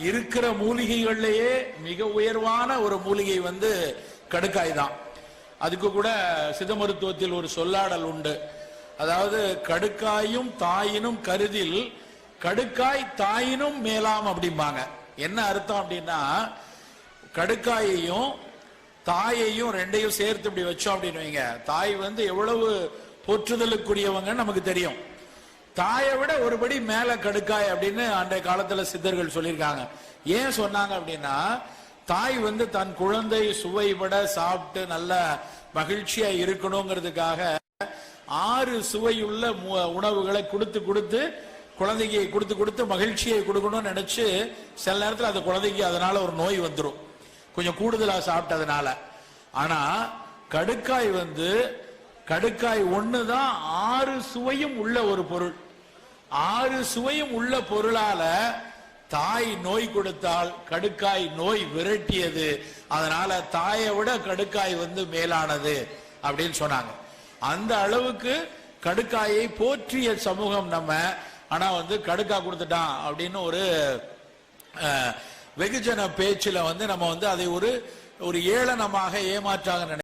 இருக்கிற மூலிகைகள்லயே மிக உயர்வான ஒரு மூலிகை வந்து கடுக்காய் தான். அதுக்கு கூட சித்த மருத்துவத்தில் ஒரு சொல்லாடல் உண்டு. அதாவது கடுக்காயும் தாயினும் கருதில் கடுக்காய் தாயினும் மேலாம் அப்படிம்பாங்க. என்ன அர்த்தம் அப்படின்னா, கடுக்காயையும் தாயையும் ரெண்டையும் சேர்த்து இப்படி வச்சோம் அப்படின்னு வைங்க, தாய் வந்து எவ்வளவு போற்றுதலுக்குரியவங்க நமக்கு தெரியும். தாயை விட ஒருபடி மேல கடுக்காய் அப்படின்னு அன்றைய காலத்துல சித்தர்கள் சொல்லியிருக்காங்க. ஏன் சொன்னாங்க அப்படின்னா, தாய் வந்து தன் குழந்தை சுவைபட சாப்பிட்டு நல்ல மகிழ்ச்சியா இருக்கணுங்கிறதுக்காக 6 சுவையுள்ள உணவுகளை கொடுத்து கொடுத்து குழந்தைக்கு கொடுத்து கொடுத்து மகிழ்ச்சியை கொடுக்கணும்னு நினைச்சு சில நேரத்தில் அந்த குழந்தைக்கு அதனால ஒரு நோய் வந்துடும், கொஞ்சம் கூடுதலா சாப்பிட்டதுனால. ஆனா கடுக்காய் வந்து கடுக்காய் ஒண்ணுதான் 6 சுவையும் உள்ள ஒரு பொருள். 6 சுவையும் உள்ள பொருளால தாய் நோய் கொடுத்தால் கடுக்காய் நோய் விரட்டியது. அதனால தாயை விட கடுக்காய் வந்து மேலானது அப்படின்னு சொன்னாங்க. அந்த அளவுக்கு கடுக்காயை போற்றிய சமூகம் நம்ம. ஆனா வந்து கடுக்காய் கொடுத்துட்டான் அப்படின்னு ஒரு வெகுஜன பேச்சுல வந்து நம்ம வந்து அதை ஒரு ஏளனமாக ஏமாற்றாக